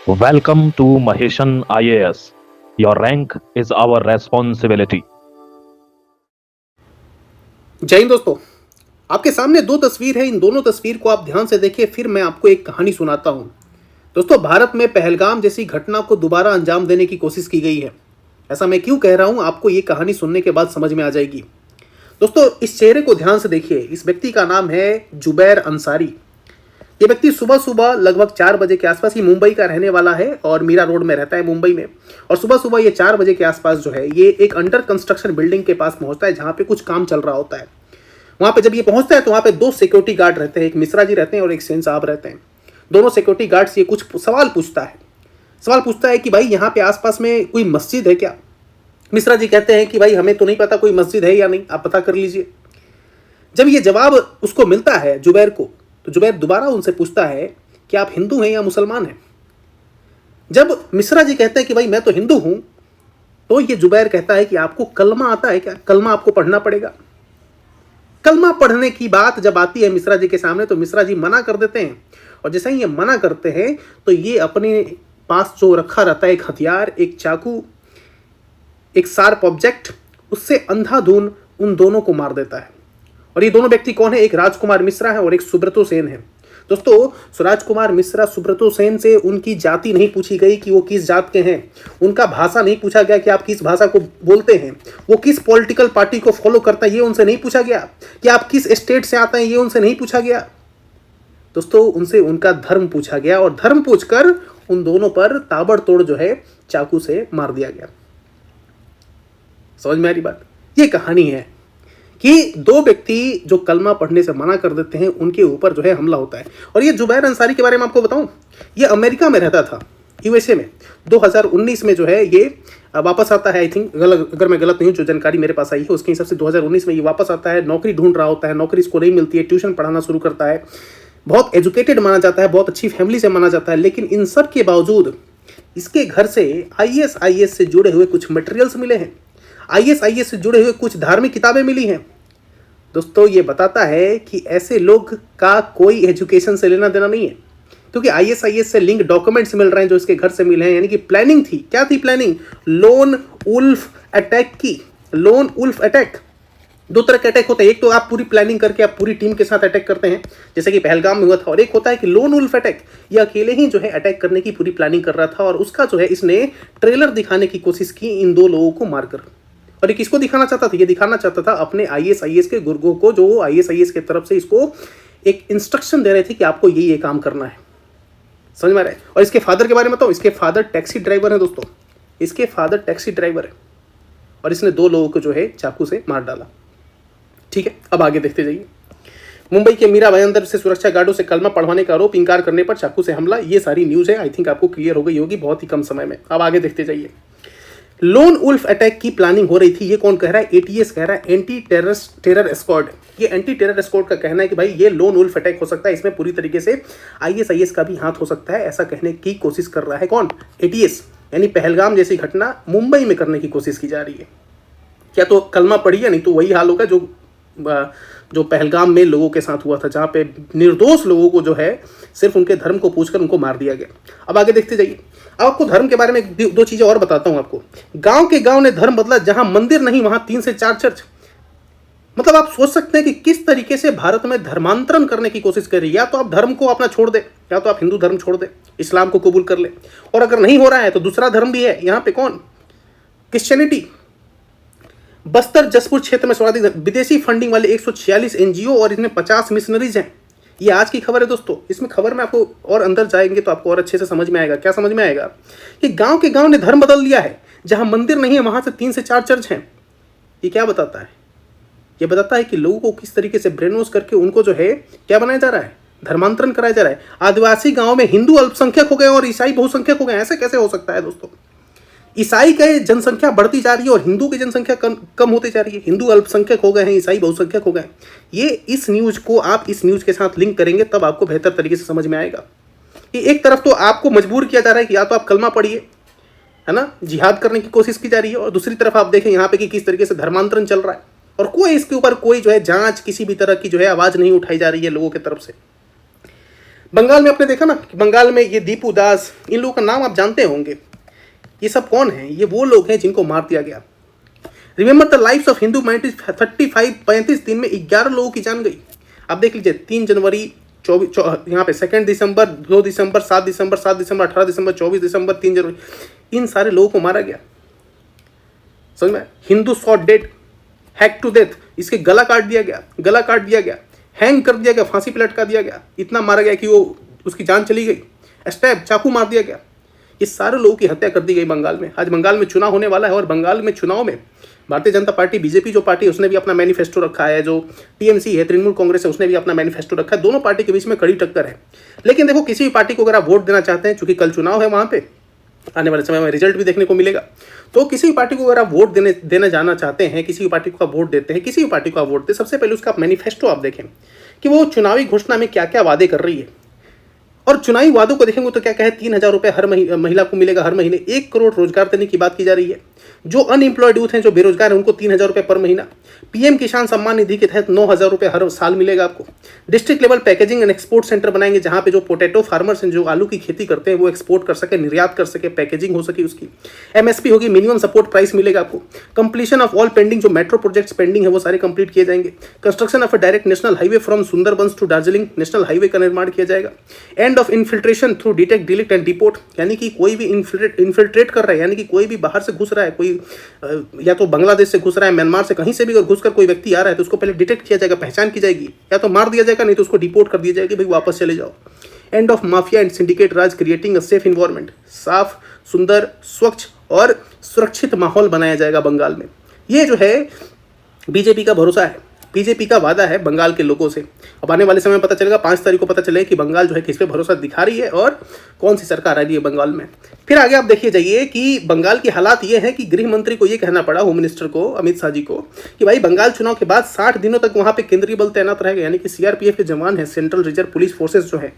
Welcome to Maheshan IAS. Your rank is our responsibility. जय हिंद दोस्तों, आपके सामने दो तस्वीर है। इन दोनों तस्वीर को आप ध्यान से देखिए, फिर मैं आपको एक कहानी सुनाता हूं। दोस्तों, भारत में पहलगाम जैसी घटना को दोबारा अंजाम देने की कोशिश की गई है। ऐसा मैं क्यों कह रहा हूं, आपको ये कहानी सुनने के बाद समझ में आ जाएगी। दोस्तों, इस चेहरे को ध्यान से देखिए। इस व्यक्ति का नाम है जुबैर अंसारी। ये व्यक्ति सुबह सुबह लगभग 4 बजे के आसपास, ही मुंबई का रहने वाला है और मीरा रोड में रहता है मुंबई में। और सुबह सुबह ये 4 बजे के आसपास जो है, ये एक अंडर कंस्ट्रक्शन बिल्डिंग के पास पहुंचता है जहां पे कुछ काम चल रहा होता है। वहां पे जब ये पहुंचता है तो वहां पे 2 सिक्योरिटी गार्ड रहते हैं, एक मिश्रा जी रहते हैं और एक सेन साहब रहते हैं। दोनों सिक्योरिटी गार्ड से ये कुछ सवाल पूछता है कि भाई यहाँ पे आसपास में कोई मस्जिद है क्या। मिश्रा जी कहते हैं कि भाई हमें तो नहीं पता कोई मस्जिद है या नहीं, आप पता कर लीजिए। जब ये जवाब उसको मिलता है जुबैर को, तो जुबैर दोबारा उनसे पूछता है कि आप हिंदू हैं या मुसलमान हैं। जब मिश्रा जी कहते हैं कि भाई मैं तो हिंदू हूं, तो ये जुबैर कहता है कि आपको कलमा आता है क्या, कलमा आपको पढ़ना पड़ेगा। कलमा पढ़ने की बात जब आती है मिश्रा जी के सामने, तो मिश्रा जी मना कर देते हैं। और जैसे ही ये मना करते हैं तो ये अपने पास जो रखा रहता है एक हथियार, एक चाकू, एक शार्प ऑब्जेक्ट, उससे अंधाधुन उन दोनों को मार देता है। और ये दोनों व्यक्ति कौन है? एक राजकुमार मिश्रा है और एक सुब्रतो सेन है। दोस्तों, राजकुमार मिश्रा सुब्रतो सेन से उनकी जाति नहीं पूछी गई कि वो किस जात के हैं, उनका भाषा नहीं पूछा गया कि आप किस भाषा को बोलते हैं, वो किस पॉलिटिकल पार्टी को फॉलो करता है ये उनसे नहीं पूछा गया, कि आप किस स्टेट से आते हैं ये उनसे नहीं पूछा गया। दोस्तों, उनसे उनका धर्म पूछा गया और धर्म पूछकर उन दोनों पर ताबड़तोड़ जो है चाकू से मार दिया गया। समझ में आ रही बात? ये कहानी है कि 2 व्यक्ति जो कलमा पढ़ने से मना कर देते हैं, उनके ऊपर जो है हमला होता है। और ये जुबैर अंसारी के बारे में आपको बताऊं, ये अमेरिका में रहता था, यूएसए में। 2019 में जो है ये वापस आता है। आई थिंक अगर मैं गलत नहीं हूँ, जो जानकारी मेरे पास आई है उसके हिसाब से 2019 में ये वापस आता है। नौकरी ढूंढ रहा होता है, नौकरी इसको नहीं मिलती है, ट्यूशन पढ़ाना शुरू करता है। बहुत एजुकेटेड माना जाता है, बहुत अच्छी फैमिली से माना जाता है, लेकिन इन सब के बावजूद इसके घर से आईएस से जुड़े हुए कुछ मटेरियल्स मिले हैं, आईएस से जुड़े हुए कुछ धार्मिक किताबें मिली हैं। दोस्तों, ये बताता है कि ऐसे लोग का कोई एजुकेशन से लेना देना नहीं है, क्योंकि आईएस से लिंक डॉक्यूमेंट्स मिल रहे हैं जो इसके घर से मिले हैं। यानी कि प्लानिंग थी। क्या थी प्लानिंग? लोन वुल्फ अटैक की। लोन वुल्फ अटैक, 2 तरह के अटैक होते हैं। एक तो आप पूरी प्लानिंग करके आप पूरी टीम के साथ अटैक करते हैं, जैसे कि पहलगाम में हुआ था। और एक होता है कि लोन वुल्फ अटैक, ये अकेले ही जो है अटैक करने की पूरी प्लानिंग कर रहा था। और उसका जो है इसने ट्रेलर दिखाने की कोशिश की इन 2 लोगों को मारकर। और ये किसको दिखाना चाहता था? ये दिखाना चाहता था अपने आईएस के गुर्गों को, जो आईएस की तरफ से इसको एक इंस्ट्रक्शन दे रहे थे कि आपको ये काम करना है। समझ में आ रहा है? और इसके फादर के बारे में बताऊं, इसके फादर टैक्सी ड्राइवर है। दोस्तों, इसके फादर टैक्सी ड्राइवर है और इसने 2 लोगों को जो है चाकू से मार डाला। ठीक है, अब आगे देखते जाइए। मुंबई के मीरा भाईंदर से सुरक्षा गार्डों से कलमा पढ़वाने का आरोप, इंकार करने पर चाकू से हमला। ये सारी न्यूज है। आई थिंक आपको क्लियर हो गई होगी बहुत ही कम समय में। अब आगे देखते जाइए। लोन वुल्फ अटैक की प्लानिंग हो रही थी। ये कौन कह रहा है? एटीएस कह रहा है, एंटी टेरर स्क्वाड। ये एंटी टेरर स्क्वाड का कहना है कि भाई ये लोन वुल्फ अटैक हो सकता है, इसमें पूरी तरीके से आईएस का भी हाथ हो सकता है। ऐसा कहने की कोशिश कर रहा है कौन? एटीएस। यानी पहलगाम जैसी घटना मुंबई में करने की कोशिश की जा रही है। क्या तो कलमा पढ़ी है? नहीं तो वही हाल होगा जो पहलगाम में लोगों के साथ हुआ था, जहां पे निर्दोष लोगों को जो है सिर्फ उनके धर्म को पूछकर उनको मार दिया गया। अब आगे देखते जाइए। अब आपको धर्म के बारे में 2 चीजें और बताता हूं आपको। गांव के गांव ने धर्म बदला, जहां मंदिर नहीं वहां 3 से 4 चर्च। मतलब आप सोच सकते हैं कि किस तरीके से भारत में धर्मांतरण करने की कोशिश कर रही है। या तो आप धर्म को अपना छोड़ दे, या तो आप हिंदू धर्म छोड़ दे, इस्लाम को कबूल कर ले। और अगर नहीं हो रहा है तो दूसरा धर्म भी है यहाँ पे, कौन? क्रिश्चियनिटी। बस्तर जसपुर क्षेत्र में सर्वाधिक विदेशी फंडिंग वाले 146 एनजीओ और इसमें 50 मिशनरीज हैं। ये आज की खबर है दोस्तों। इसमें खबर में आपको और अंदर जाएंगे तो आपको और अच्छे से समझ में आएगा। क्या समझ में आएगा? कि गांव के गांव ने धर्म बदल लिया है, जहां मंदिर नहीं है वहां से 3 से 4 चर्च हैं। ये क्या बताता है? ये बताता है कि लोगों को किस तरीके से ब्रेन वॉश करके उनको जो है क्या बनाया जा रहा है? धर्मांतरण कराया जा रहा है। आदिवासी गांव में हिंदू अल्पसंख्यक हो गए और ईसाई बहुसंख्यक हो गए। ऐसे कैसे हो सकता है दोस्तों? ईसाई की जनसंख्या बढ़ती जा रही है और हिंदू की जनसंख्या कम होती जा रही है। हिंदू अल्पसंख्यक हो गए हैं, ईसाई बहुसंख्यक हो गए। ये इस न्यूज को आप इस न्यूज के साथ लिंक करेंगे तब आपको बेहतर तरीके से समझ में आएगा कि एक तरफ तो आपको मजबूर किया जा रहा है कि या तो आप कलमा पढ़िए, है ना, जिहाद करने की कोशिश की जा रही है, और दूसरी तरफ आप देखें यहाँ पे कि किस तरीके से धर्मांतरण चल रहा है और कोई इसके ऊपर कोई जो है जांच, किसी भी तरह की जो है आवाज नहीं उठाई जा रही है लोगों की तरफ से। बंगाल में आपने देखा ना कि बंगाल में ये दीपू दास, इन लोगों का नाम आप जानते होंगे। ये सब कौन है? ये वो लोग हैं जिनको मार दिया गया। Remember the lives of Hindu mind 35 दिन में 11 लोगों की जान गई। आप देख लीजिए 3 जनवरी 24, यहाँ पे 2 दिसंबर, 2 दिसंबर, 7 दिसंबर, 7 दिसंबर, 18 दिसंबर, 24 दिसंबर, 3 जनवरी, इन सारे लोगों को मारा गया। समझ में? Hindu shot dead, hack to death, इसके गला काट दिया गया, गला काट दिया गया, हैंग कर दिया गया, फांसी पे लटका दिया गया, इतना मारा गया कि वो उसकी जान चली गई, स्टैब, चाकू मार दिया गया। ये सारे लोगों की हत्या कर दी गई बंगाल में। आज बंगाल में चुनाव होने वाला है और बंगाल में चुनाव में भारतीय जनता पार्टी, बीजेपी जो पार्टी है उसने भी अपना मैनिफेस्टो रखा है, जो टीएमसी है, तृणमूल कांग्रेस है, उसने भी अपना मैनिफेस्टो रखा है। दोनों पार्टी के बीच में कड़ी टक्कर है। लेकिन देखो, किसी भी पार्टी को अगर आप वोट देना चाहते हैं, चूंकि कल चुनाव है, वहां पे आने वाले समय में रिजल्ट भी देखने को मिलेगा, तो किसी भी पार्टी को अगर आप वोट देने जाना चाहते हैं, किसी भी पार्टी को आप वोट देते हैं, किसी भी पार्टी को आप वोट दें, सबसे पहले उसका मैनिफेस्टो आप देखें कि वो चुनावी घोषणा में क्या क्या वादे कर रही है। और चुनावी वादों को देखेंगे तो क्या क्या है, 3,000 रुपये हर महिला को मिलेगा हर महीने, 1 करोड़ रोजगार देने की बात की जा रही है। जो अनएम्प्लॉयड यूथ हैं, जो बेरोजगार हैं, उनको 3,000 रुपये पर महीना। पीएम किसान सम्मान निधि के तहत 9,000 रुपये हर साल मिलेगा आपको। District level packaging and export centre बनाएंगे, जहां पे जो पोटैटो फार्मर्स हैं, जो आलू की खेती करते हैं, वो एक्सपोर्ट कर सके, निर्यात कर सके, पैकेजिंग हो सके उसकी। एमएसपी होगी, मिनिमम सपोर्ट प्राइस मिलेगा आपको। कंप्लीशन ऑफ ऑल पेंडिंग, जो मेट्रो प्रोजेक्ट्स पेंडिंग है वो सारे कंप्लीट किए जाएंगे। Construction of a direct national highway from Sundarbans to Darjeeling, national highway का निर्माण किया जाएगा। End of infiltration through detect, delete and deport, यानी कि कोई भी इन्फिल्ट्रेट कर रहा है, यानी कि कोई भी बाहर से घुस रहा है, कोई या तो बांग्लादेश से घुस रहा है, म्यांमार से, कहीं से भी अगर घुसकर कोई व्यक्ति आ रहा है तो उसको पहले डिटेक्ट किया जाएगा, पहचान की जाएगी, या तो मार दिया जाएगा, नहीं तो उसको डिपोर्ट कर दिया जाएगा, भाई वापस चले जाओ। End of mafia and syndicate Raj, creating a safe environment, साफ, सुंदर, स्वच्छ और सुरक्षित माहौल बनाया जाएगा बंगाल में। ये जो है बीजेपी का भरोसा है, बीजेपी का वादा है बंगाल के लोगों से। अब आने वाले समय में पता चलेगा, 5 तारीख को पता चलेगा कि बंगाल जो है किस पे भरोसा दिखा रही है और कौन सी सरकार आ रही है बंगाल में। फिर आगे आप देखिए जाइए कि बंगाल की हालात ये है कि गृह मंत्री को ये कहना पड़ा, होम मिनिस्टर को, अमित शाह जी को, कि भाई बंगाल चुनाव के बाद 60 दिनों तक वहाँ पे केंद्रीय बल तैनात रहेगा, यानी कि सीआरपीएफ के जवान है, सेंट्रल रिजर्व पुलिस फोर्सेस जो है,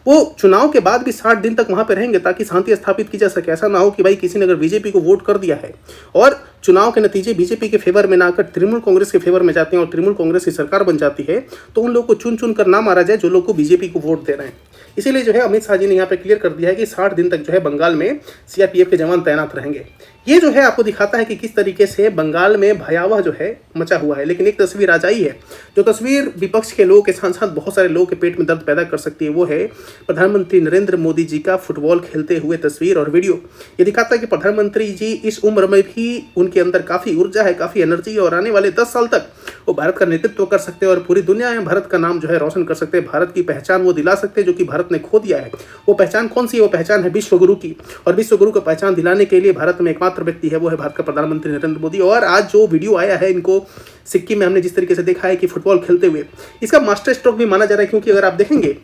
वो चुनाव के बाद भी 60 दिन तक वहाँ पे रहेंगे, ताकि शांति स्थापित की जा सके। ऐसा ना हो कि भाई किसी ने अगर बीजेपी को वोट कर दिया है और चुनाव के नतीजे बीजेपी के फेवर में ना आकर तृणमूल कांग्रेस के फेवर में जाते हैं और तृणमूल कांग्रेस की सरकार बन जाती है, तो उन लोगों को चुन चुन कर ना मारा जाए जो लोग को बीजेपी को वोट दे रहे हैं। इसीलिए जो है अमित शाह जी ने यहाँ पे क्लियर कर दिया है कि 60 दिन तक जो है बंगाल में सीआरपीएफ के जवान तैनात रहेंगे। ये जो है आपको दिखाता है कि किस तरीके से बंगाल में भयावह जो है मचा हुआ है। लेकिन एक तस्वीर आज आई है, जो तस्वीर विपक्ष के लोगों के साथ साथ बहुत सारे लोगों के पेट में दर्द पैदा कर सकती है। वो है प्रधानमंत्री नरेंद्र मोदी जी का फुटबॉल खेलते हुए तस्वीर और वीडियो। ये दिखाता है कि प्रधानमंत्री जी इस उम्र में भी उनके अंदर काफ़ी ऊर्जा है, काफ़ी एनर्जी है, और आने वाले 10 साल तक वो भारत का नेतृत्व कर सकते हैं और पूरी दुनिया में भारत का नाम जो है रोशन कर सकते हैं। भारत की पहचान वो दिला सकते हैं जो कि भारत ने खो दिया है। वो पहचान कौन सी है? वो पहचान है विश्व गुरु की, और विश्व गुरु को पहचान दिलाने के लिए भारत में एकमात्र व्यक्ति है, वो है भारत का प्रधानमंत्री नरेंद्र मोदी। और आज जो वीडियो आया है इनको सिक्किम में हमने जिस तरीके से देखा है कि फुटबॉल खेलते हुए, इसका मास्टर स्ट्रोक भी माना जा रहा है, क्योंकि अगर आप देखेंगे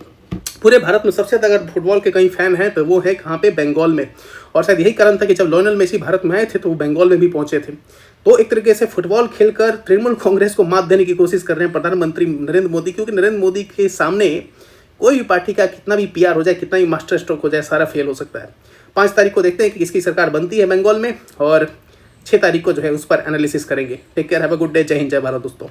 पूरे भारत में सबसे ज्यादा अगर फुटबॉल के कई फैन हैं तो वो है कहाँ पे? बंगाल में। और शायद यही कारण था कि जब लियोनेल मेसी भारत में आए थे तो वो बंगाल में भी पहुंचे थे। तो एक तरीके से फुटबॉल खेलकर तृणमूल कांग्रेस को मात देने की कोशिश कर रहे हैं प्रधानमंत्री नरेंद्र मोदी, क्योंकि नरेंद्र मोदी के सामने कोई भी पार्टी का कितना भी पीआर हो जाए, कितना भी मास्टर स्ट्रोक हो जाए, सारा फेल हो सकता है। 5 तारीख को देखते हैं कि किसकी सरकार बनती है बंगाल में, और 6 तारीख को जो है उस पर एनालिसिस करेंगे। Take care, have a good day, जय हिंद, जय भारत दोस्तों।